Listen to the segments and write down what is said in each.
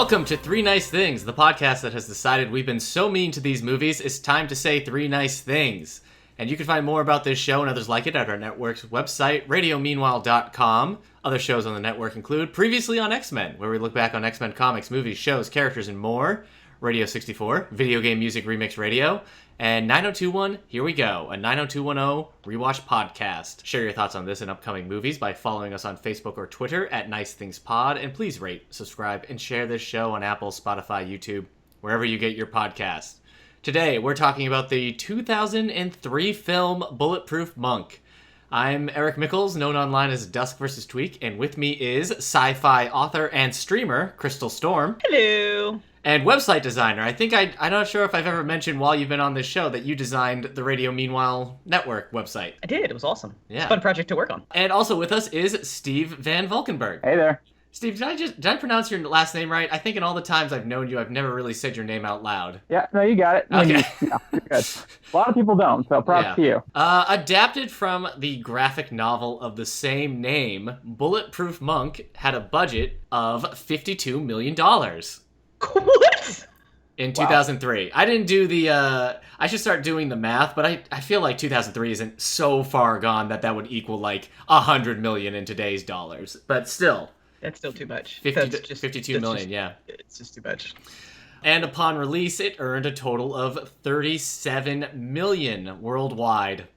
Welcome to Three Nice Things, the podcast that has decided we've been so mean to these movies, it's time to say three nice things. And you can find more about this show and others like it at our network's website, radiomeanwhile.com. Other shows on the network include Previously on X-Men, where we look back on X-Men comics, movies, shows, characters, and more. Radio 64, Video Game Music Remix Radio, and 90210, Here We Go, a 90210 rewatch podcast. Share your thoughts on this and upcoming movies by following us on Facebook or Twitter at Nice Things Pod, and please rate, subscribe, and share this show on Apple, Spotify, YouTube, wherever you get your podcasts. Today, we're talking about the 2003 film Bulletproof Monk. I'm Eric Mickles, known online as duskvstweak, and with me is sci-fi author and streamer Crystal Storm. Hello. And website designer. I'm not sure if I've ever mentioned while you've been on this show that you designed the Radio Meanwhile Network website. I did. It was awesome. Yeah. It's a fun project to work on. And also with us is Steve Van Valkenburg. Hey there. Steve, did I pronounce your last name right? I think in all the times I've known you, I've never really said your name out loud. Yeah, no, you got it. Okay. You're good. A lot of people don't, so props to you. Adapted from the graphic novel of the same name, Bulletproof Monk had a budget of $52 million. What? In 2003. I didn't do the, I should start doing the math, but I feel like 2003 isn't so far gone that would equal like $100 million in today's dollars. But still. That's still too much. 52 million, yeah. It's just too much. And upon release, it earned a total of $37 million worldwide.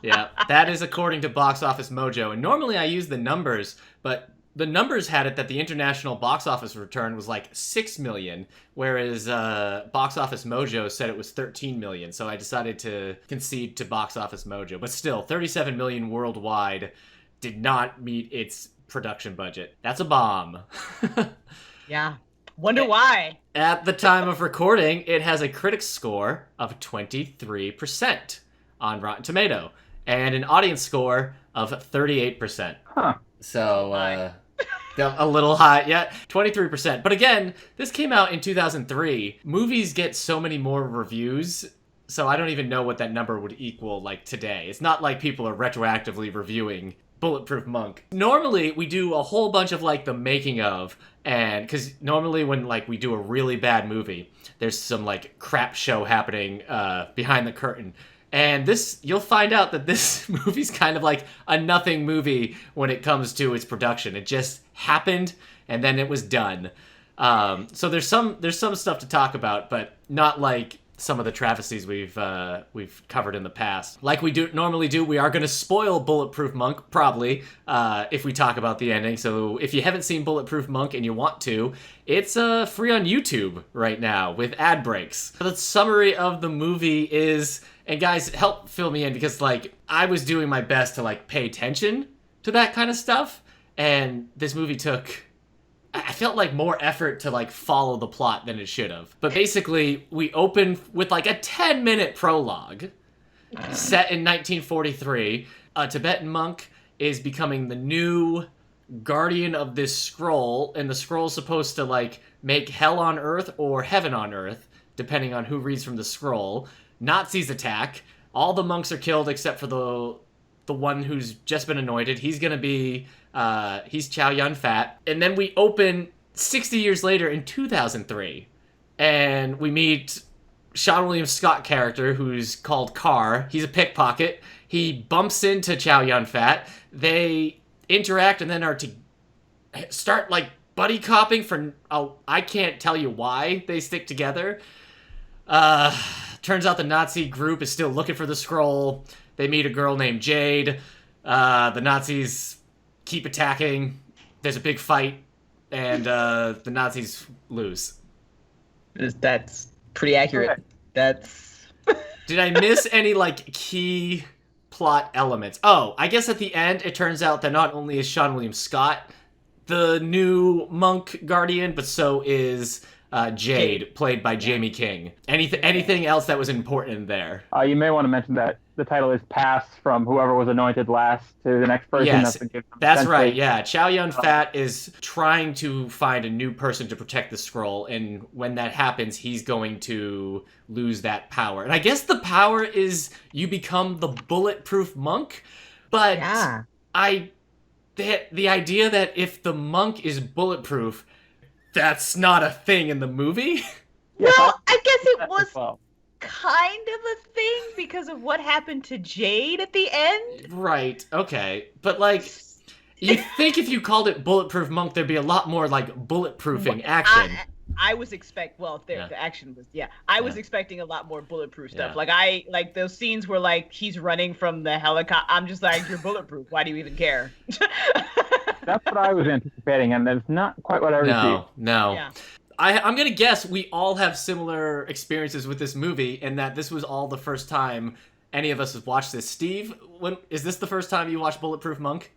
Yeah, that is according to Box Office Mojo. And normally I use the numbers, but the numbers had it that the international box office return was like 6 million, whereas Box Office Mojo said it was 13 million. So I decided to concede to Box Office Mojo. But still, 37 million worldwide did not meet its production budget. That's a bomb. Yeah. Wonder why. At the time of recording, it has a critic score of 23% on Rotten Tomato and an audience score of 38%. Huh. So, a little high. Yeah, 23%. But again, this came out in 2003. Movies get so many more reviews, so I don't even know what that number would equal like today. It's not like people are retroactively reviewing Bulletproof Monk. Normally, we do a whole bunch of like the making of, and because normally when like we do a really bad movie, there's some like crap show happening behind the curtain. And this, you'll find out that this movie's kind of like a nothing movie when it comes to its production. It just happened, and then it was done. So there's some stuff to talk about, but not like some of the travesties we've covered in the past. Like we normally do, we are going to spoil Bulletproof Monk, probably, if we talk about the ending. So if you haven't seen Bulletproof Monk and you want to, it's free on YouTube right now with ad breaks. The summary of the movie is... And guys, help fill me in because, like, I was doing my best to, like, pay attention to that kind of stuff. And this movie took, I felt like more effort to, like, follow the plot than it should have. But basically, we open with, like, a 10-minute prologue set in 1943. A Tibetan monk is becoming the new guardian of this scroll. And the scroll's supposed to, like, make hell on earth or heaven on earth, depending on who reads from the scroll. Nazis attack. All the monks are killed except for the one who's just been anointed. He's gonna be he's Chow Yun Fat. And then we open 60 years later in 2003, and we meet Sean William Scott character who's called Carr. He's a pickpocket. He bumps into Chow Yun Fat. They interact and then are to start like buddy copping for I can't tell you why they stick together. Turns out the Nazi group is still looking for the scroll. They meet a girl named Jade. The Nazis keep attacking. There's a big fight, and the Nazis lose. That's pretty accurate. That's... Did I miss any, like, key plot elements? Oh, I guess at the end, it turns out that not only is Sean William Scott the new monk guardian, but so is... Jade, played by Jamie King. Anything else that was important in there? You may want to mention that the title is Pass from whoever was anointed last to the next person. Yes, that's right, yeah. Chow Yun Fat is trying to find a new person to protect the scroll, and when that happens, he's going to lose that power. And I guess the power is you become the Bulletproof Monk, but yeah. the idea that if the monk is bulletproof, that's not a thing in the movie. Yes, Well, I guess it as was well. kind of a thing because of what happened to Jade at the end. Right. Okay. But like, you'd think if you called it Bulletproof Monk, there'd be a lot more like bulletproofing action. I was the action was I was expecting a lot more bulletproof stuff. Yeah. Like those scenes where like he's running from the helicopter. I'm just like, you're bulletproof. Why do you even care? That's what I was anticipating, and that's not quite what I received. No. Yeah. I'm gonna guess we all have similar experiences with this movie, and that this was all the first time any of us have watched this. Steve, is this the first time you watched Bulletproof Monk?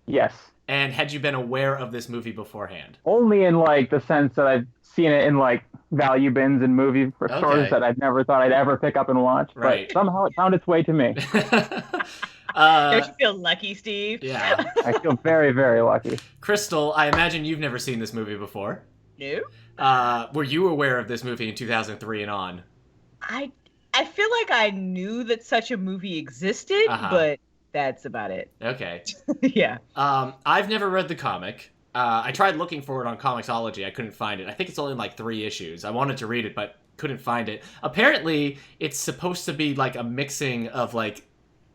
Yes. And had you been aware of this movie beforehand? Only in like the sense that I've seen it in like value bins and movie stores that I've never thought I'd ever pick up and watch. Right. But somehow it found its way to me. Don't you feel lucky, Steve? Yeah. I feel very, very lucky. Crystal, I imagine you've never seen this movie before. No. Were you aware of this movie in 2003 and on? I feel like I knew that such a movie existed, but that's about it. Okay. Yeah. I've never read the comic. I tried looking for it on Comixology. I couldn't find it. I think it's only like 3 issues. I wanted to read it, but couldn't find it. Apparently, it's supposed to be like a mixing of like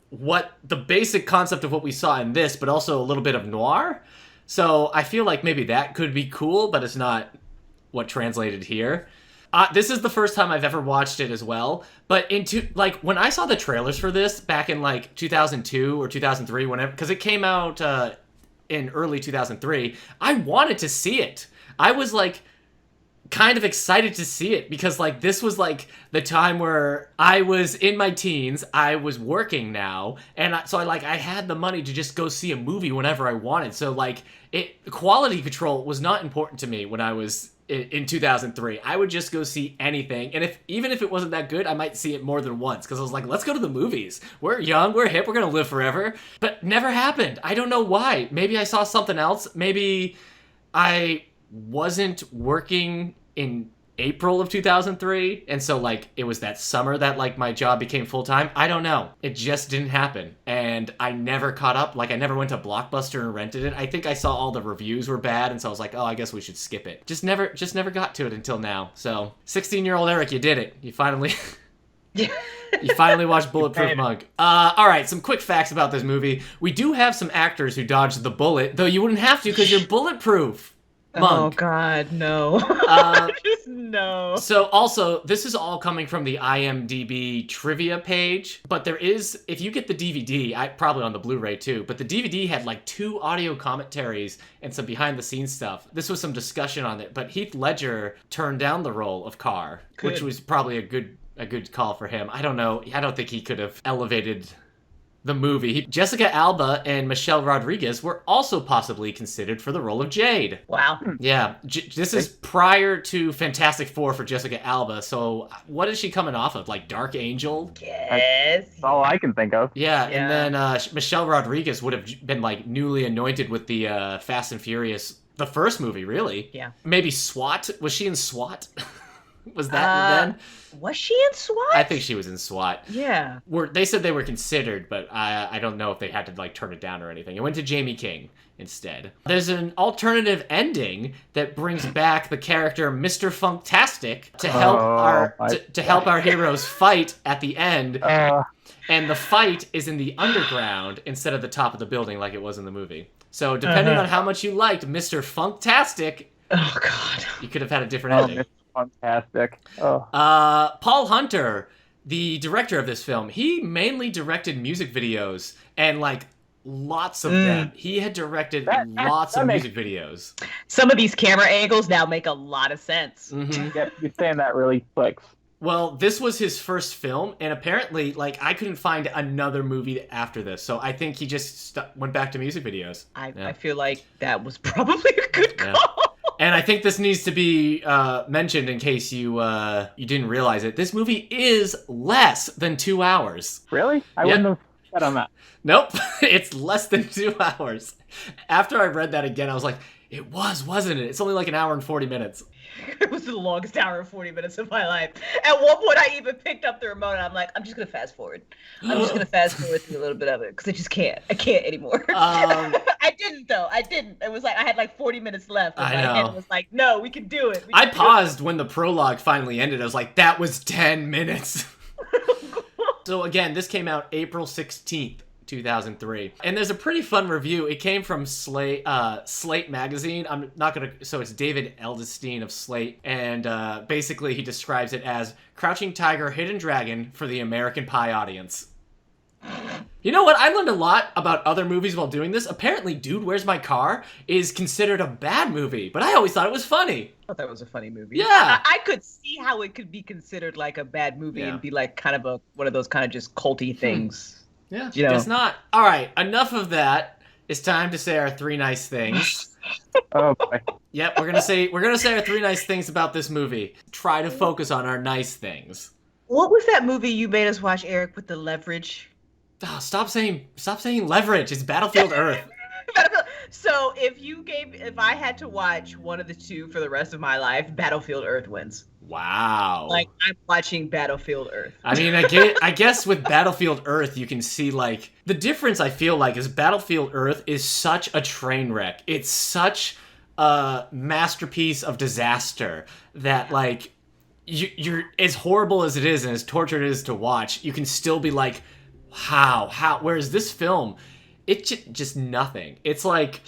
what the basic concept of what we saw in this, but also a little bit of noir. So I feel like maybe that could be cool, but it's not what translated here. This is the first time I've ever watched it as well. But when I saw the trailers for this back in like 2002 or 2003, whenever, because it came out in early 2003, I wanted to see it. I was like kind of excited to see it because like this was like the time where I was in my teens, I was working now, and I had the money to just go see a movie whenever I wanted. So like quality control was not important to me when I was in 2003. I would just go see anything, and even if it wasn't that good, I might see it more than once because I was like, let's go to the movies. We're young, we're hip, we're gonna live forever. But never happened. I don't know why. Maybe I saw something else. Maybe I wasn't working in April of 2003, and so like it was that summer that like my job became full-time. I don't know. It just didn't happen, and I never caught up. Like I never went to Blockbuster and rented it. I think I saw all the reviews were bad, and so I was like, oh, I guess we should skip it. Just never got to it until now. So 16-year-old Eric, you did it. You finally you finally watched Bulletproof Monk. All right, some quick facts about this movie. We do have some actors who dodged the bullet, though you wouldn't have to because you're bulletproof. Monk. Oh God, no. Just no. So also, this is all coming from the IMDb trivia page, but there is, if you get the DVD, probably on the Blu-ray too, but the DVD had like 2 audio commentaries and some behind-the-scenes stuff. This was some discussion on it, but Heath Ledger turned down the role of Carr, which was probably a good call for him. I don't know. I don't think he could have elevated the movie. Jessica Alba and Michelle Rodriguez were also possibly considered for the role of Jade. Wow. Yeah, this is prior to Fantastic Four for Jessica Alba, so what is she coming off of? Like Dark Angel? Yes. That's all I can think of. Yeah, and then Michelle Rodriguez would have been like newly anointed with the Fast and Furious, the first movie, really. Yeah. Maybe SWAT? Was she in SWAT? Was that then? Was she in SWAT? I think she was in SWAT. Yeah. They said they were considered, but I don't know if they had to like turn it down or anything. It went to Jamie King instead. There's an alternative ending that brings back the character Mr. Funktastic to help our heroes fight at the end. And the fight is in the underground instead of the top of the building like it was in the movie. So depending on how much you liked Mr. Funktastic, oh God, you could have had a different ending. Fantastic. Paul Hunter, the director of this film, he mainly directed music videos and like lots of them. He had directed lots of music videos. Some of these camera angles now make a lot of sense. Mm-hmm. Yep, you're saying that really clicks. Well, this was his first film, and apparently, like, I couldn't find another movie after this, so I think he just went back to music videos. I feel like that was probably a good call. Yeah. And I think this needs to be mentioned in case you didn't realize it. This movie is less than 2 hours. Really? I wouldn't have bet on that. Nope, it's less than 2 hours. After I read that again, I was like, it wasn't it? It's only like an hour and 40 minutes. It was the longest hour and 40 minutes of my life. At one point, I even picked up the remote and I'm like, I'm just going to fast forward. I'm just going to fast forward through a little bit of it because I just can't. I can't anymore. I didn't, though. I didn't. It was like I had like 40 minutes left. And my head was like, no, we can do it. I paused when the prologue finally ended. I was like, that was 10 minutes. So again, this came out April 16th. 2003. And there's a pretty fun review. It came from Slate magazine. I'm not gonna, so it's David Eldestein of Slate, and basically he describes it as Crouching Tiger, Hidden Dragon for the American Pie audience. You know what? I learned a lot about other movies while doing this. Apparently, Dude, Where's My Car is considered a bad movie, but I always thought it was funny. I thought that was a funny movie. Yeah. I could see how it could be considered like a bad movie and be like kind of one of those kind of just culty things. Yeah, it's not. All right, enough of that. It's time to say our 3 nice things. Oh boy. Yep, we're gonna say our 3 nice things about this movie. Try to focus on our nice things. What was that movie you made us watch, Eric, with the leverage? Oh, stop saying leverage. It's Battlefield Earth. So if I had to watch one of the two for the rest of my life, Battlefield Earth wins. Wow. Like, I'm watching Battlefield Earth. I mean, I guess with Battlefield Earth, you can see, like, the difference I feel like is Battlefield Earth is such a train wreck. It's such a masterpiece of disaster that, like, you're as horrible as it is and as tortured as it is to watch, you can still be like, how? Whereas this film, it's just nothing. It's like,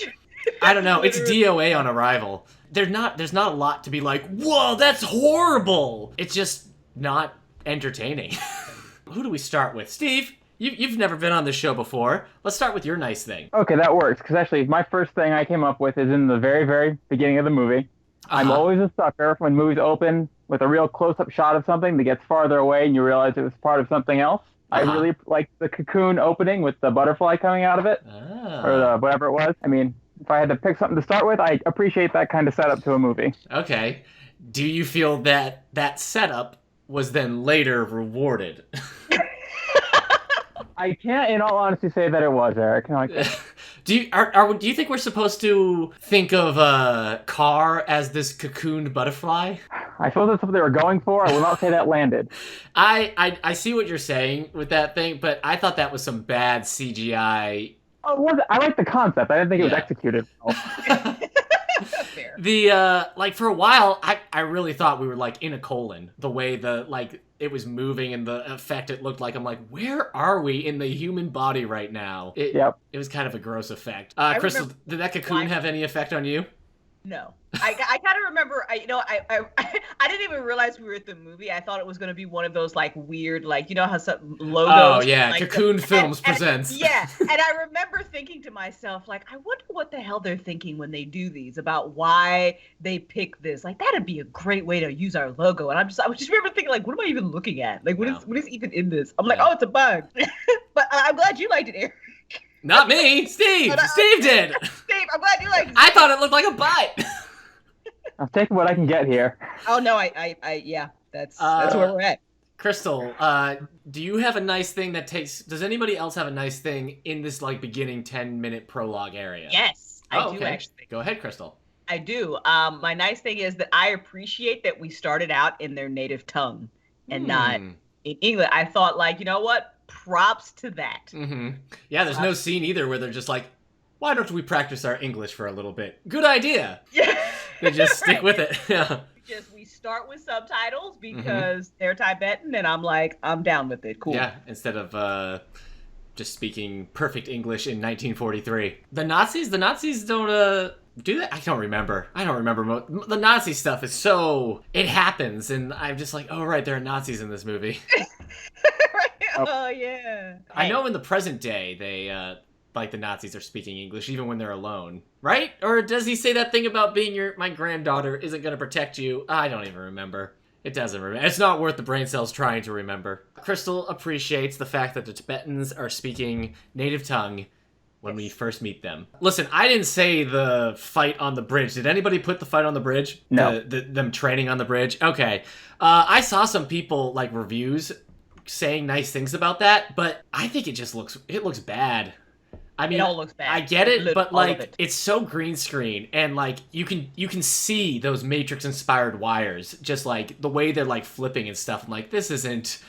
I don't know, it's DOA on arrival. There's not a lot to be like, whoa, that's horrible. It's just not entertaining. Who do we start with? Steve, you've never been on this show before. Let's start with your nice thing. Okay, that works. Because actually, my first thing I came up with is in the very, very beginning of the movie. I'm always a sucker when movies open with a real close-up shot of something that gets farther away and you realize it was part of something else. I really like the Cocoon opening with the butterfly coming out of it. Or whatever it was. I mean, if I had to pick something to start with, I appreciate that kind of setup to a movie. Okay. Do you feel that setup was then later rewarded? I can't, in all honesty, say that it was, Eric. Do you think we're supposed to think of Carr as this cocooned butterfly? I suppose that's what they were going for. I will not say that landed. I see what you're saying with that thing, but I thought that was some bad CGI. Oh, I like the concept. I didn't think it was executed well. Fair. The like for a while, I really thought we were like in a colon. The way it was moving and the effect it looked like. I'm like, where are we in the human body right now? It was kind of a gross effect. Crystal, did that cocoon have any effect on you? No. I kind of remember, I didn't even realize we were at the movie. I thought it was going to be one of those, like, weird, like, you know how some logos... Oh, yeah, like, Cocoon Films presents. Yeah, and I remember thinking to myself, like, I wonder what the hell they're thinking when they do these, about why they pick this. Like, that'd be a great way to use our logo. And I was just remember thinking, like, what am I even looking at? Like, what is even in this? I'm like, oh, it's a bug. But I'm glad you liked it, Eric. Not me, Steve! Steve did! Steve, I'm glad you liked it. I thought it looked like a butt! I'm taking what I can get here. Oh, no, yeah, that's where we're at. Crystal, do you have a nice thing does anybody else have a nice thing in this, like, beginning 10-minute prologue area? Yes, I do, actually. Go ahead, Crystal. I do. My nice thing is that I appreciate that we started out in their native tongue and not in English. I thought, like, you know what? Props to that. Mm-hmm. Yeah, there's no scene either where they're just like, why don't we practice our English for a little bit? Good idea. Yeah. They just stick with it. Yeah. We start with subtitles because they're Tibetan, and I'm like, I'm down with it. Cool. Yeah, instead of just speaking perfect English in 1943. The Nazis don't do that? I don't remember. The Nazi stuff is it happens, and I'm just like, oh, right, there are Nazis in this movie. Oh, yeah. I know in the present day, they, like, the Nazis are speaking English even when they're alone, right? Or does he say that thing about being my granddaughter isn't going to protect you? I don't even remember. It doesn't remember. It's not worth the brain cells trying to remember. Crystal appreciates the fact that the Tibetans are speaking native tongue when we first meet them. Listen, I didn't say the fight on the bridge. Did anybody put the fight on the bridge? No. Them training on the bridge? Okay. I saw some people, like, reviews saying nice things about that, but I think it looks bad. I mean, It all looks bad. I get it, but All of like it. it's so green screen, and like you can see those Matrix inspired wires, just like the way they're like flipping and stuff. I'm like, this isn't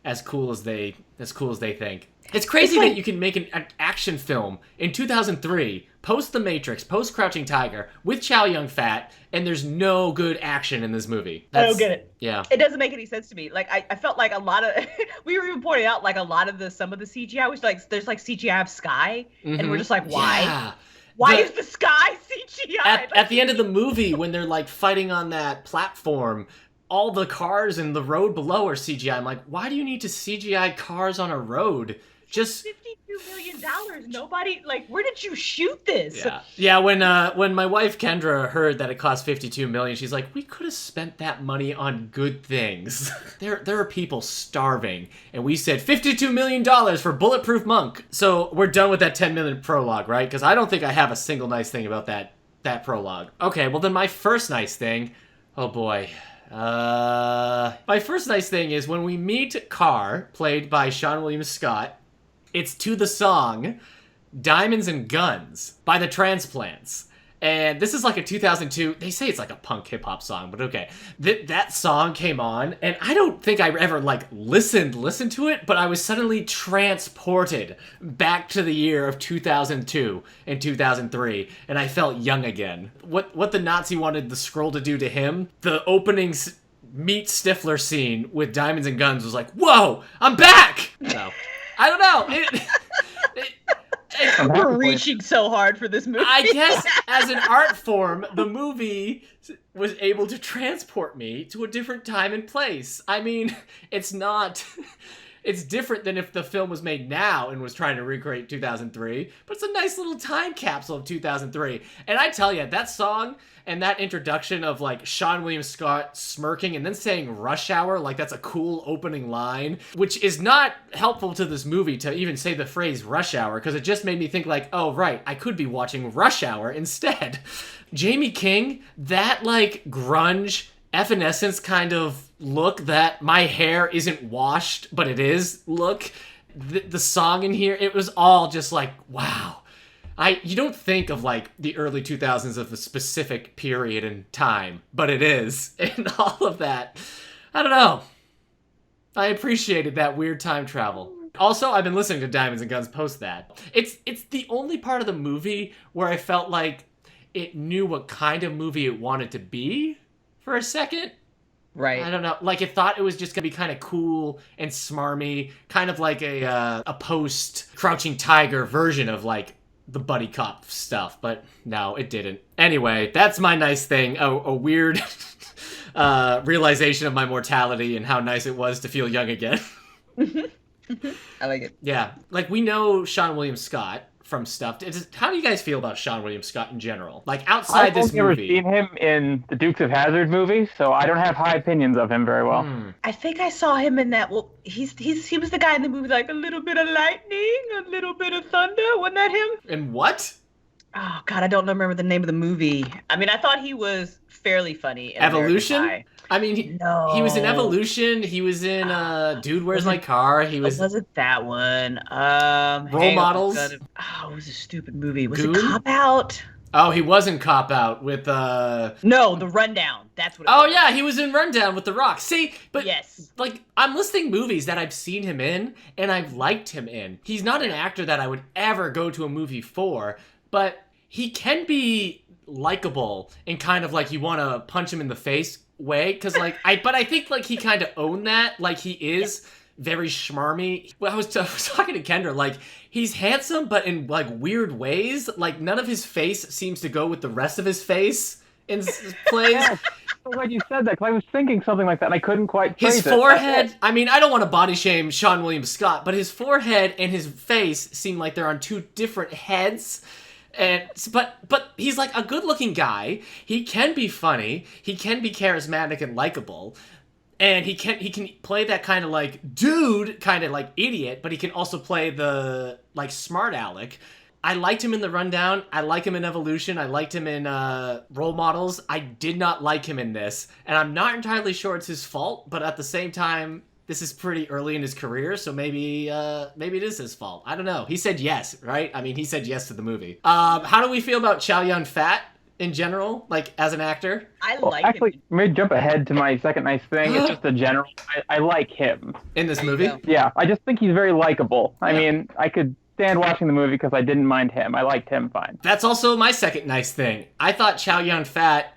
as cool as they think. It's crazy that you can make an action film in 2003, post The Matrix, post Crouching Tiger, with Chow Yun-fat, and there's no good action in this movie. I don't get it. Yeah. It doesn't make any sense to me. Like I felt like a lot of we were even pointing out like a lot of some of the CGI was like there's like CGI of sky, and we're just like, why? Yeah. Why is the sky CGI? At the end of the movie, when they're like fighting on that platform, all the cars and the road below are CGI. I'm like, why do you need to CGI cars on a road? Just $52 million. Nobody where did you shoot this? Yeah. When my wife Kendra heard that it cost $52 million, she's like, we could have spent that money on good things. There are people starving, and we said $52 million for Bulletproof Monk. So we're done with that 10-minute prologue, right? Because I don't think I have a single nice thing about that prologue. Okay, well then my first nice thing. Oh boy. My first nice thing is when we meet Carr, played by Sean William Scott. It's to the song Diamonds and Guns by the Transplants. And this is like a 2002, they say it's like a punk hip-hop song, but okay. That song came on, and I don't think I ever listened to it, but I was suddenly transported back to the year of 2002 and 2003, and I felt young again. What the Nazi wanted the Skrull to do to him, the opening Meet Stifler scene with Diamonds and Guns was like, whoa, I'm back! So, I don't know. We're reaching so hard for this movie. I guess as an art form, the movie was able to transport me to a different time and place. I mean, it's different than if the film was made now and was trying to recreate 2003, but it's a nice little time capsule of 2003. And I tell you, that song and that introduction of Sean William Scott smirking and then saying "Rush Hour" that's a cool opening line, which is not helpful to this movie to even say the phrase "Rush Hour" because it just made me think oh right, I could be watching Rush Hour instead. Jamie King, that grunge Evanescence kind of look, that my hair isn't washed but it is look, the song in here, it was all just wow. You don't think of the early 2000s of a specific period in time, but it is. And all of that, I don't know. I appreciated that weird time travel. Also, I've been listening to Diamonds and Guns post that. It's the only part of the movie where I felt like it knew what kind of movie it wanted to be for a second. Right. I don't know. It thought it was just going to be kind of cool and smarmy, kind of like a post Crouching Tiger version of the buddy cop stuff, but no, it didn't. Anyway, that's my nice thing. A weird realization of my mortality and how nice it was to feel young again. I like it. Yeah. We know Sean William Scott from stuff. How do you guys feel about Sean William Scott in general? Outside this movie. I've never seen him in the Dukes of Hazzard movies, so I don't have high opinions of him very well. I think I saw him in that. Well, he was the guy in the movie, a little bit of lightning, a little bit of thunder. Wasn't that him? And what? Oh God, I don't remember the name of the movie. I mean, I thought he was fairly funny. In Evolution? I mean, he was in Evolution. He was in Dude, Where's My Car? He was. It wasn't that one. Role Models. It was a stupid movie. Was Goon? it Cop Out? Oh, he was in Cop Out with No, The Rundown. That's what. Oh yeah, he was in Rundown with The Rock. See, but yes, I'm listing movies that I've seen him in and I've liked him in. He's not an actor that I would ever go to a movie for, but he can be likable and kind of you want to punch him in the face way, because but I think he kind of owned that. He is very schmarmy. Well, I was talking to Kendra, he's handsome but in weird ways. None of his face seems to go with the rest of his face in plays. Yeah, I'm glad you said that, because I was thinking something like that and I couldn't quite phrase his forehead, I mean, I don't want to body shame Sean William Scott, but his forehead and his face seem like they're on two different heads. But he's a good-looking guy. He can be funny. He can be charismatic and likable, and he can play that kind of dude, kind of idiot. But he can also play the smart aleck. I liked him in The Rundown. I like him in Evolution. I liked him in Role Models. I did not like him in this, and I'm not entirely sure it's his fault. But at the same time, this is pretty early in his career, so maybe it is his fault. I don't know. He said yes, right? I mean, he said yes to the movie. How do we feel about Chow Yun-fat in general, like as an actor? I Well, like actually, him. let me jump ahead to my second nice thing. It's just a general. I like him. In this There you movie? go. Yeah, I just think he's very likable. I Yeah. mean, I could stand watching the movie because I didn't mind him. I liked him fine. That's also my second nice thing. I thought Chow Yun-fat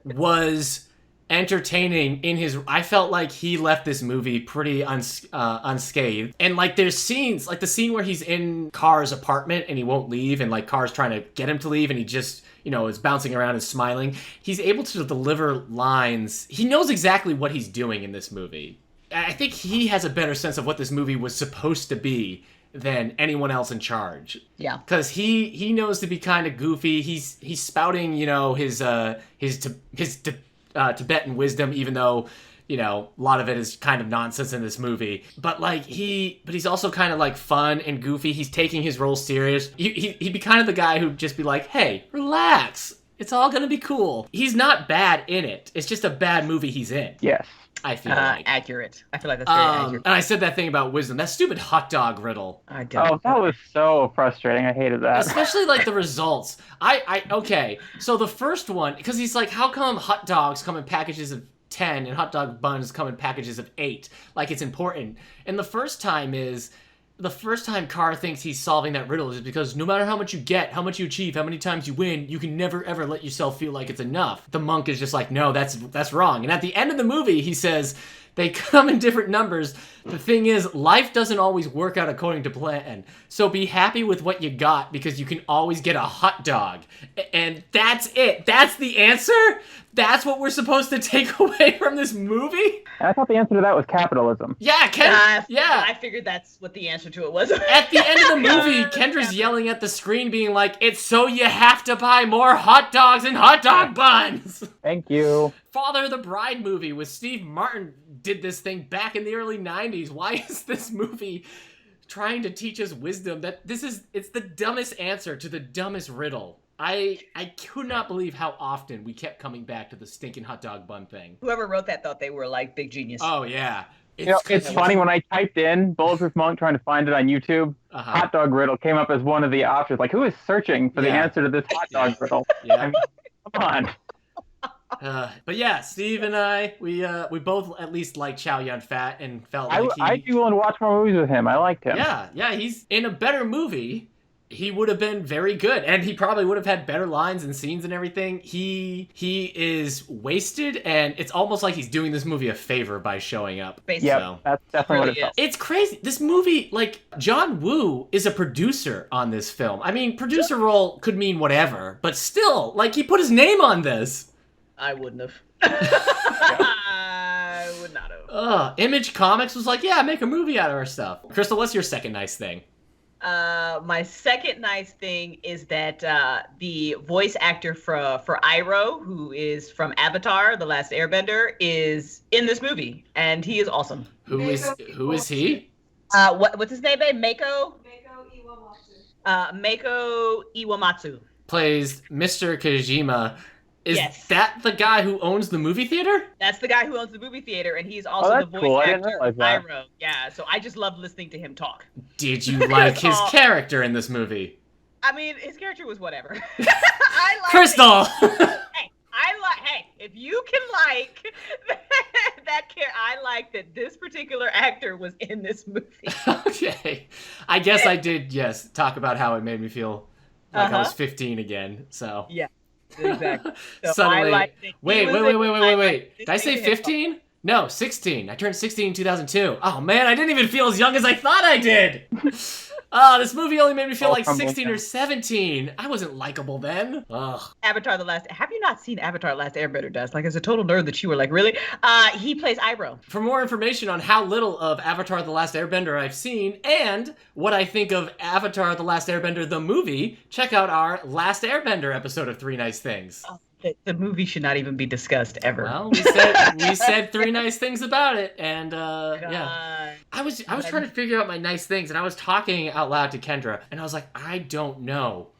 was entertaining in his... I felt like he left this movie pretty unscathed. And, like, there's scenes, like the scene where he's in Carr's apartment and he won't leave, and, like, Carr's trying to get him to leave, and he just, you know, is bouncing around and smiling. He's able to deliver lines. He knows exactly what he's doing in this movie. I think he has a better sense of what this movie was supposed to be than anyone else in charge. Yeah. Because he knows to be kind of goofy. He's spouting, you know, his Tibetan wisdom, even though, you know, a lot of it is kind of nonsense in this movie. But like he's also kind of like fun and goofy. He's taking his role serious. He'd be kind of the guy who'd just be like, hey, relax. It's all gonna be cool. He's not bad in it. It's just a bad movie he's in. Yes. I feel like. Accurate. I feel like that's very accurate. And I said that thing about wisdom. That stupid hot dog riddle. I don't. Oh, that was so frustrating. I hated that. Especially like the results. Okay. So the first one, because he's like, how come hot dogs come in packages of 10 and hot dog buns come in packages of 8? Like it's important. And the first time Carr thinks he's solving that riddle is because no matter how much you get, how much you achieve, how many times you win, you can never ever let yourself feel like it's enough. The monk is just like, no, that's wrong. And at the end of the movie, he says, they come in different numbers. The thing is, life doesn't always work out according to plan. So be happy with what you got because you can always get a hot dog. And that's it. That's the answer? That's what we're supposed to take away from this movie? And I thought the answer to that was capitalism. Yeah, yeah. I figured that's what the answer to it was. At the end of the movie, Kendra's yelling at the screen being like, it's so you have to buy more hot dogs and hot dog buns. Thank you. Father of the Bride movie with Steve Martin did this thing back in the early 90s. Why is this movie trying to teach us wisdom that it's the dumbest answer to the dumbest riddle? I could not believe how often we kept coming back to the stinking hot dog bun thing. Whoever wrote that thought they were like big genius. Oh, yeah. It's funny when I typed in Bulletproof Monk trying to find it on YouTube, hot dog riddle came up as one of the options. Like, who is searching for the answer to this hot dog riddle? Yeah. I mean, come on. But yeah, Steve and I, we both at least liked Chow Yun-fat and felt like I'd be willing to watch more movies with him. I liked him. Yeah, he's in a better movie. He would have been very good, and he probably would have had better lines and scenes and everything. He is wasted, and it's almost like he's doing this movie a favor by showing up. Basically. Yeah, So. that's definitely what it felt. It's crazy. This movie, like, John Woo is a producer on this film. I mean, producer role could mean whatever, but still, like, he put his name on this. I wouldn't have. I would not have. Image Comics was like, yeah, make a movie out of our stuff. Crystal, what's your second nice thing? My second nice thing is that the voice actor for Iroh, who is from Avatar: The Last Airbender, is in this movie, and he is awesome. Who is he? What's his name? Mako Iwamatsu. Plays Mr. Kojima. Is Yes. that the guy who owns the movie theater? That's the guy who owns the movie theater, and he's also that's the voice cool. I didn't actor realize of that. Iroh. Yeah, so I just love listening to him talk. Did you like his character in this movie? I mean, his character was whatever. I like Crystal! Hey, if you can like that character, I like that this particular actor was in this movie. Okay. I guess I did, yes, talk about how it made me feel like I was Uh-huh. 15 again, so. Yeah, exactly. So Suddenly, I like that he wait. was in- Did I say 15? No, 16. I turned 16 in 2002. Oh man, I didn't even feel as young as I thought I did. This movie only made me feel like 16 or 17. I wasn't likable then. Ugh. Avatar: The Last. Have you not seen Avatar: The Last Airbender? Dust? Like, as a total nerd, that you were like, really? He plays Iroh. For more information on how little of Avatar: The Last Airbender I've seen and what I think of Avatar: The Last Airbender the movie, check out our Last Airbender episode of 3 Nice Things. The movie should not even be discussed ever. Well, we said 3 nice things about it, and yeah. I was trying to figure out my nice things, and I was talking out loud to Kendra, and I was like, I don't know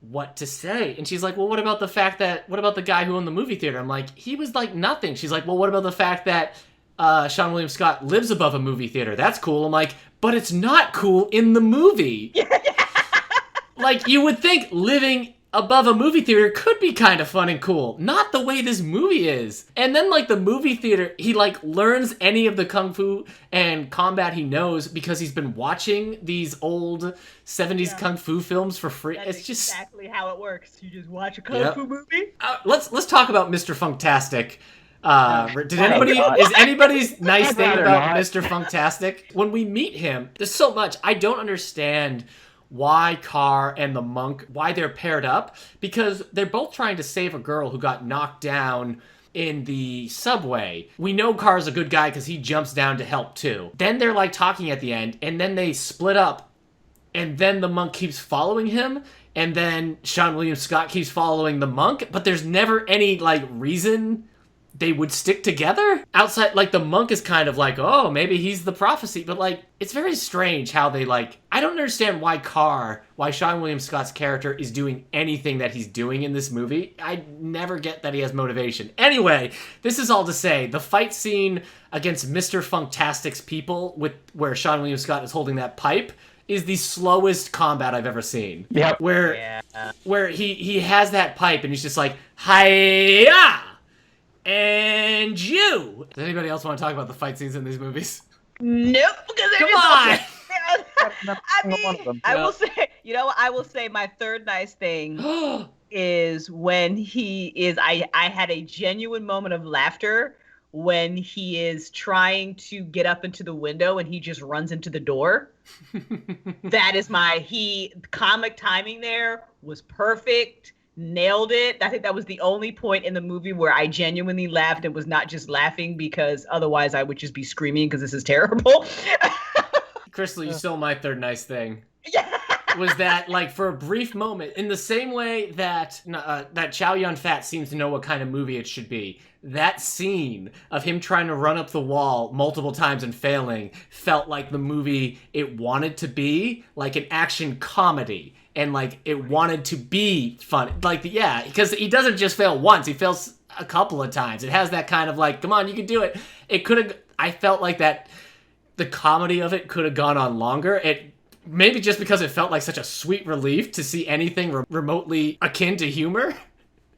what to say. And she's like, well, what about the guy who owned the movie theater? I'm like, he was like nothing. She's like, well, what about the fact that Sean William Scott lives above a movie theater. That's cool. I'm like, but it's not cool in the movie. Like, you would think living above a movie theater could be kind of fun and cool. Not the way this movie is. And then, like, the movie theater, he, like, learns any of the kung fu and combat he knows because he's been watching these old 70s kung fu films for free. That's it's just exactly how it works. You just watch a kung fu movie. Let's talk about Mr. Funktastic. Is anybody's nice thing about Mr. Funktastic? When we meet him, there's so much. I don't understand why Carr and the monk, why they're paired up, because they're both trying to save a girl who got knocked down in the subway. We know Carr's a good guy because he jumps down to help too. Then they're like talking at the end, and then they split up, and then the monk keeps following him, and then Sean William Scott keeps following the monk, but there's never any like reason they would stick together outside. Like, the monk is kind of like, oh, maybe he's the prophecy, but like, it's very strange how they like, I don't understand why Sean William Scott's character is doing anything that he's doing in this movie. I never get that he has motivation. Anyway, this is all to say, the fight scene against Mr. Funktastic's people where Sean William Scott is holding that pipe is the slowest combat I've ever seen. Yeah. Where he has that pipe and he's just like, hi-ya! And you! Does anybody else want to talk about the fight scenes in these movies? Nope. Come on! I mean, I will say, I will say my third nice thing is when I had a genuine moment of laughter when he is trying to get up into the window and he just runs into the door. That is comic timing there was perfect. Nailed it. I think that was the only point in the movie where I genuinely laughed and was not just laughing because otherwise I would just be screaming because this is terrible. Crystal, you stole my third nice thing. Yeah. Was that, like, for a brief moment, in the same way that Chow Yun-fat seems to know what kind of movie it should be, that scene of him trying to run up the wall multiple times and failing felt like the movie it wanted to be, like an action comedy. And, like, it wanted to be fun. Like, yeah, because he doesn't just fail once. He fails a couple of times. It has that kind of, like, come on, you can do it. I felt like that, the comedy of it could have gone on longer. Maybe just because it felt like such a sweet relief to see anything remotely akin to humor.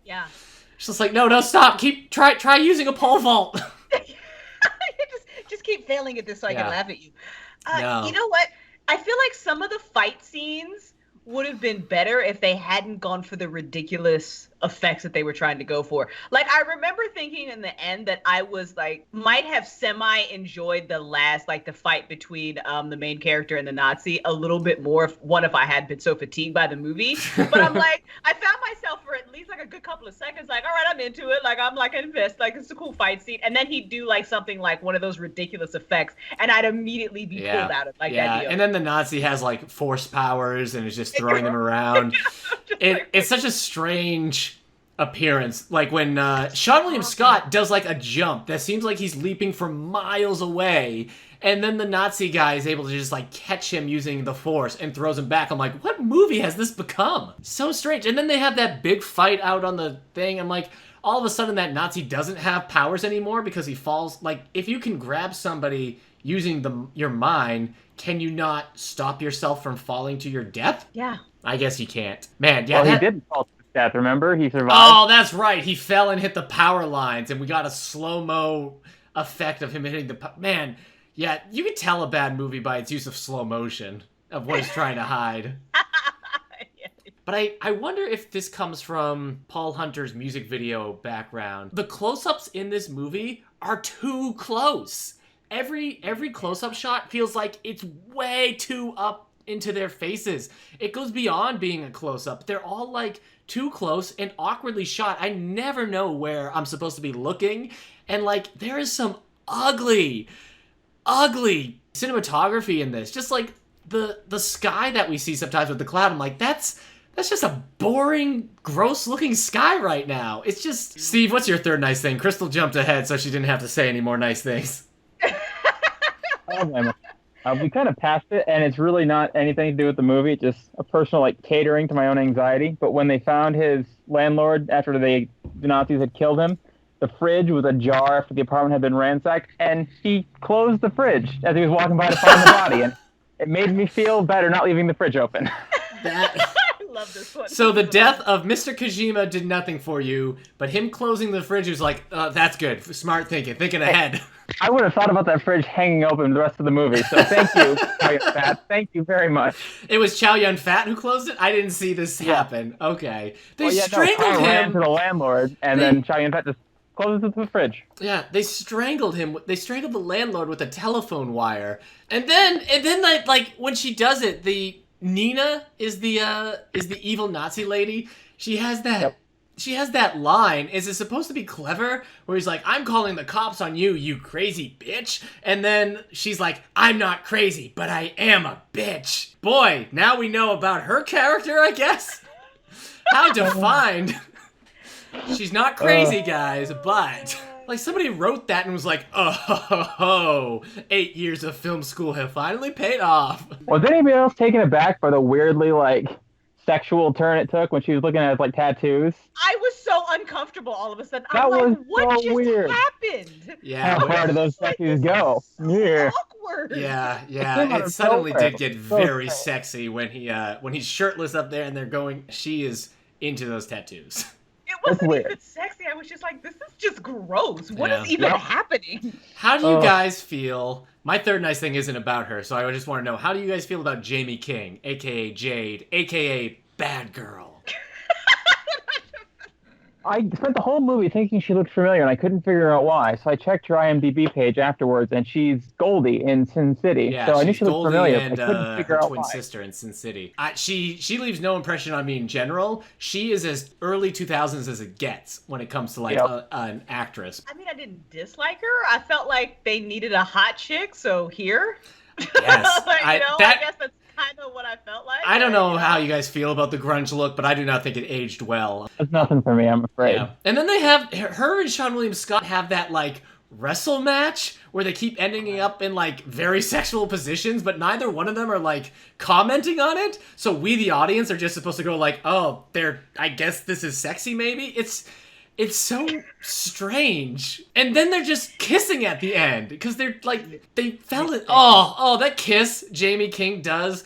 Yeah. It's just like, no, stop. Try using a pole vault. just keep failing at this so I can laugh at you. No. You know what? I feel like some of the fight scenes would have been better if they hadn't gone for the ridiculous effects that they were trying to go for. Like, I remember thinking in the end that I was like, might have semi-enjoyed the last, like, the fight between the main character and the Nazi a little bit more, if I had been so fatigued by the movie. But I'm like, I found myself for at least like a good couple of seconds, like, all right, I'm into it. Like, I'm like invest. Like, it's a cool fight scene. And then he'd do like something like one of those ridiculous effects, and I'd immediately be pulled out of like that deal. And then the Nazi has like force powers and is just throwing them around. It's such a strange appearance. Like when Sean William Scott does like a jump that seems like he's leaping from miles away, and then the Nazi guy is able to just like catch him using the force and throws him back. I'm like, what movie has this become? So strange. And then they have that big fight out on the thing. I'm like, all of a sudden that Nazi doesn't have powers anymore because he falls. Like, if you can grab somebody using your mind, can you not stop yourself from falling to your death? Yeah. I guess you can't. Man, yeah. Well, he didn't fall to his death, remember? He survived. Oh, that's right. He fell and hit the power lines, and we got a slow-mo effect of him hitting the... Man, yeah, you can tell a bad movie by its use of slow motion, of what it's trying to hide. But I wonder if this comes from Paul Hunter's music video background. The close-ups in this movie are too close. Every close-up shot feels like it's way too up into their faces. It goes beyond being a close-up. They're all like too close and awkwardly shot. I never know where I'm supposed to be looking. And like, there is some ugly cinematography in this. Just like the sky that we see sometimes with the cloud. I'm like, that's just a boring, gross-looking sky right now. It's just... Steve, what's your third nice thing? Crystal jumped ahead so she didn't have to say any more nice things. We kind of passed it, and it's really not anything to do with the movie. It's just a personal, like, catering to my own anxiety. But when they found his landlord after the Nazis had killed him, the fridge was ajar after the apartment had been ransacked, and he closed the fridge as he was walking by to find the body, and it made me feel better not leaving the fridge open. That. I love this one. So the death of Mr. Kojima did nothing for you, but him closing the fridge was like, that's good. Smart thinking ahead. I would have thought about that fridge hanging open the rest of the movie, so thank you, Chow Yun-fat. Thank you very much. It was Chow Yun-fat who closed it? I didn't see this happen. Okay. They strangled Kyle ran him. to the landlord, and then Chow Yun-fat just closes the fridge. Yeah, they strangled him. They strangled the landlord with a telephone wire. And then like when she does it, the Nina is the evil Nazi lady. She has that. Yep. She has that line. Is it supposed to be clever? Where he's like, "I'm calling the cops on you, you crazy bitch," and then she's like, "I'm not crazy, but I am a bitch." Boy, now we know about her character, I guess. How defined. She's not crazy, guys, but like somebody wrote that and was like, "Oh, 8 years of film school have finally paid off." Was anybody else taken aback by the weirdly like sexual turn it took when she was looking at his like tattoos? I was so uncomfortable all of a sudden. That I'm like, was what so just weird. happened? Yeah. How far do those tattoos go? So Yeah. awkward. Yeah. It It was suddenly so did get so very strange. sexy when he's shirtless up there and they're going. She is into those tattoos. It wasn't weird. even sexy. I was just like, this is just gross. What Yeah. is even Yep. happening? How do you guys feel? My third nice thing isn't about her, so I just want to know, how do you guys feel about Jamie King, aka Jade, aka Bad Girl? I spent the whole movie thinking she looked familiar, and I couldn't figure out why. So I checked her IMDb page afterwards, and she's Goldie in Sin City. Yeah, so I knew she's she looked Goldie familiar, and but I couldn't figure her out twin why. sister in Sin City. She leaves no impression on me in general. She is as early 2000s as it gets when it comes to like Yep. an actress. I mean, I didn't dislike her. I felt like they needed a hot chick, so here. Yes, I guess that's kind of what I felt like. I don't know how you guys feel about the grunge look, but I do not think it aged well. It's nothing for me, I'm afraid. Yeah. And then they have her and Sean William Scott have that like wrestle match where they keep ending up in like very sexual positions, but neither one of them are like commenting on it. So we, the audience, are just supposed to go like, "Oh, I guess this is sexy." Maybe it's so strange. And then they're just kissing at the end because they're like they fell in. Oh, that kiss Jamie King does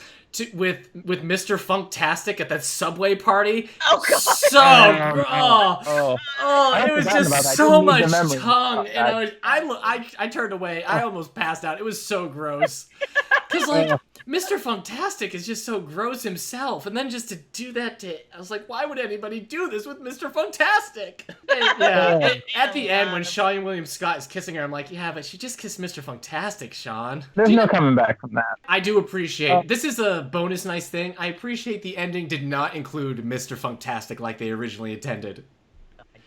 with Mr. Funktastic at that Subway party. Oh, God. So it was forgotten about that. just I so didn't need much the memory tongue, about and I turned away. I almost passed out. It was so gross. Because like Mr. Funktastic is just so gross himself, and then just to do that I was like, why would anybody do this with Mr. Funktastic? And, at the end when Sean William Scott is kissing her, I'm like, yeah, but she just kissed Mr. Funktastic, Sean. There's no coming back from that. I do appreciate this is a bonus nice thing. I appreciate the ending did not include Mr. Funktastic like they originally intended.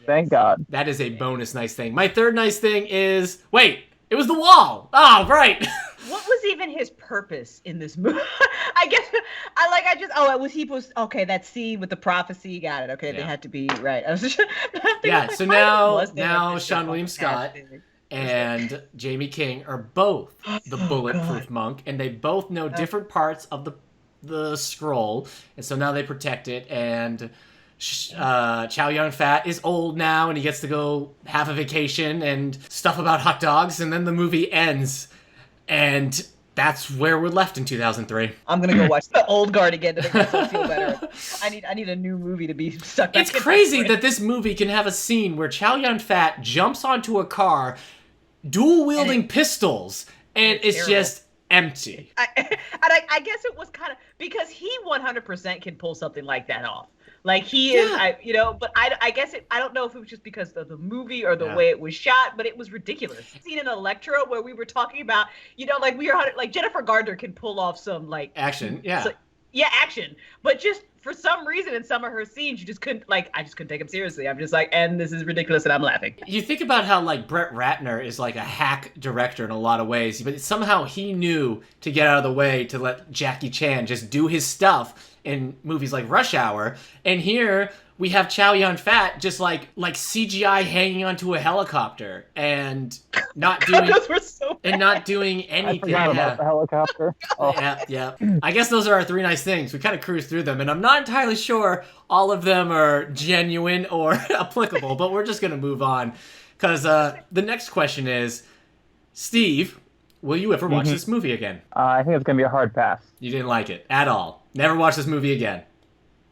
Thank God. That is a bonus nice thing. My third nice thing is it was the wall. Oh, right. What was even his purpose in this movie? Okay, that scene with the prophecy, got it. Okay, they had to be right. I was just So now Sean William Scott and Jamie King are both the Bulletproof Monk, and they both know different parts of the scroll, and so now they protect it, and Chow Yun-fat is old now, and he gets to go have a vacation and stuff about hot dogs, and then the movie ends, and that's where we're left in 2003. I'm gonna go watch The Old Guard again to make myself feel better. I need a new movie to be stuck. It's crazy that this movie can have a scene where Chow Yun-fat jumps onto a car, dual-wielding pistols, and it's terrible. just empty. I guess it was kind of because he 100% can pull something like that off. Like he is, but I guess I don't know if it was just because of the movie or the way it was shot, but it was ridiculous. Seen in Electra where we were talking about, like Jennifer Gardner can pull off some like action, action, but just for some reason in some of her scenes, you just couldn't I just couldn't take them seriously. I'm just like, and this is ridiculous, and I'm laughing. You think about how like Brett Ratner is like a hack director in a lot of ways, but somehow he knew to get out of the way to let Jackie Chan just do his stuff in movies like Rush Hour, and here we have Chow Yun-fat just like CGI hanging onto a helicopter and not doing Those were so bad. and not doing anything. I forgot about the helicopter. Oh. Yeah. I guess those are our three nice things. We kind of cruised through them, and I'm not entirely sure all of them are genuine or applicable, but we're just gonna move on Because the next question is, Steve, will you ever watch this movie again? I think it's going to be a hard pass. You didn't like it at all. Never watch this movie again.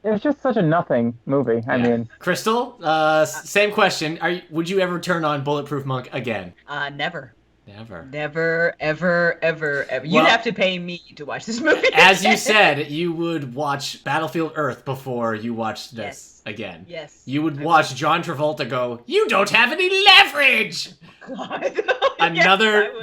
It was just such a nothing movie. I mean, Crystal, same question. Would you ever turn on Bulletproof Monk again? Never. Never, ever. You'd have to pay me to watch this movie. As you said, you would watch Battlefield Earth before you watched this again. Yes. You would watch John Travolta go, "You don't have any leverage!" God.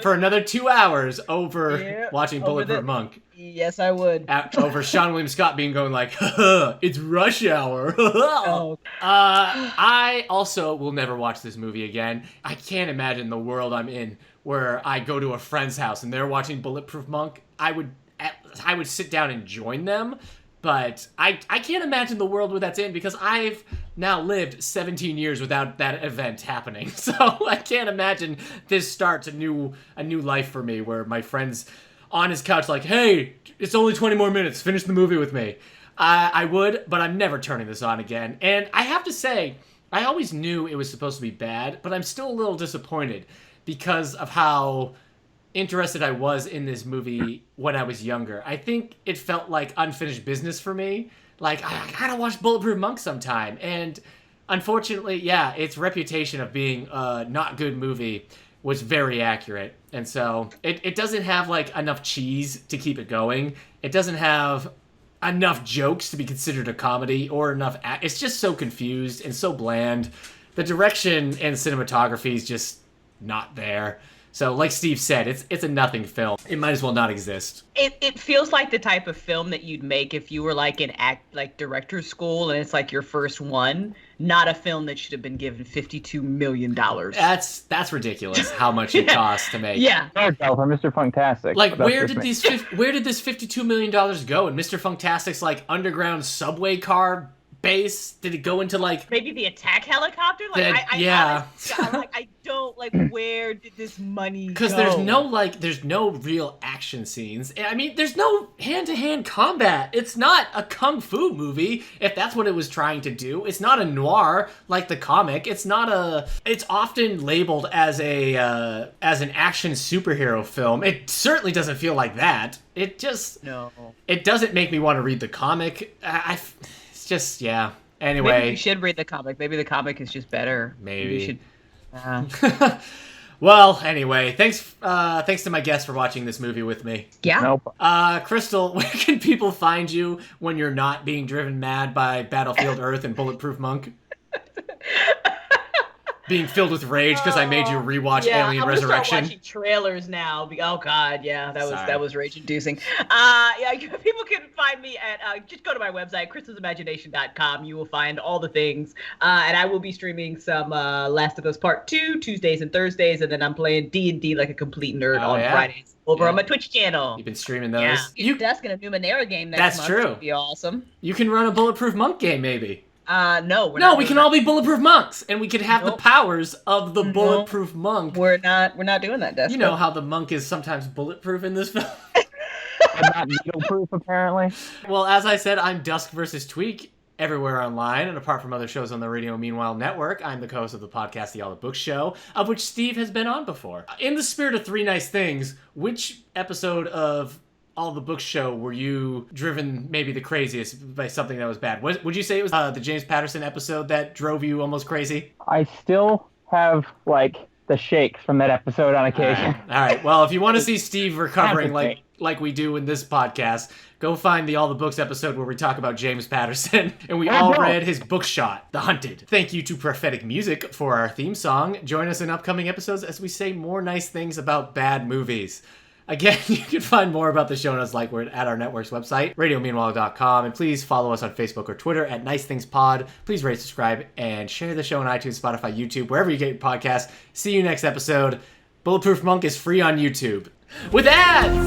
For another 2 hours over watching Bulletproof Monk. Yes, I would. Over Sean William Scott going like, "It's rush hour." Oh. I also will never watch this movie again. I can't imagine the world I'm in where I go to a friend's house and they're watching Bulletproof Monk. I would sit down and join them, but I can't imagine the world where that's in because I've now lived 17 years without that event happening. So I can't imagine this starts a new life for me where my friend's on his couch like, "Hey, it's only 20 more minutes. Finish the movie with me." I would, but I'm never turning this on again. And I have to say, I always knew it was supposed to be bad, but I'm still a little disappointed because of how interested I was in this movie when I was younger. I think it felt like unfinished business for me. Like, I gotta watch Bulletproof Monk sometime. And unfortunately, its reputation of being a not good movie was very accurate. And so it doesn't have like enough cheese to keep it going. It doesn't have enough jokes to be considered a comedy or enough it's just so confused and so bland. The direction and cinematography is just not there. So like Steve said, it's a nothing film. It might as well not exist. It feels like the type of film that you'd make if you were like in director's school and it's like your first one, not a film that should have been given $52 million. That's ridiculous how much it costs to make. Yeah. for Mr. Fantastic. Like where did this $52 million go? And Mr. Fantastic's like underground subway car base? Did it go into like maybe the attack helicopter? Like I don't like where did this money go? Because there's no real action scenes. I mean, there's no hand-to-hand combat. It's not a kung fu movie if that's what it was trying to do. It's not a noir like the comic. It's often labeled as an action superhero film. It certainly doesn't feel like that. It doesn't make me want to read the comic. It's just, Anyway. Maybe you should read the comic. Maybe the comic is just better. Maybe. You should. Well, anyway, thanks to my guests for watching this movie with me. Yeah. Nope. Crystal, where can people find you when you're not being driven mad by Battlefield Earth and Bulletproof Monk? Being filled with rage because I made you rewatch Alien I'm Resurrection. Start watching trailers now. Oh God, that was rage inducing. People can find me at just go to my website crystalsimagination.com. You will find all the things, and I will be streaming some Last of Us Part 2 Tuesdays and Thursdays, and then I'm playing D&D like a complete nerd on Fridays over on my Twitch channel. You've been streaming those. Yeah. Dusk and a Numenera game next month. That's true. Would be awesome. You can run a Bulletproof Monk game, maybe. No, we can all be Bulletproof Monks, and we can have the powers of the Bulletproof Monk. We're not doing that, Dustin. You know how the monk is sometimes bulletproof in this film. And not needle-proof, apparently. Well, as I said, I'm duskvstweak everywhere online, and apart from other shows on the Radio Meanwhile Network, I'm the co-host of the podcast The All the Books Show, of which Steve has been on before. In the spirit of Three Nice Things, which episode of All the Books Show were you driven maybe the craziest by something that was bad? Would you say it was the James Patterson episode that drove you almost crazy? I still have, the shakes from that episode on occasion. All right. Well, if you want to see Steve recovering like we do in this podcast, go find the All the Books episode where we talk about James Patterson, and we all read his book shot, The Hunted. Thank you to Prophetic Music for our theme song. Join us in upcoming episodes as we say more nice things about bad movies. Again, you can find more about the show notes we're at our network's website, radiomeanwhile.com, and please follow us on Facebook or Twitter at Nice Things Pod. Please rate, subscribe, and share the show on iTunes, Spotify, YouTube, wherever you get your podcasts. See you next episode. Bulletproof Monk is free on YouTube. With ads!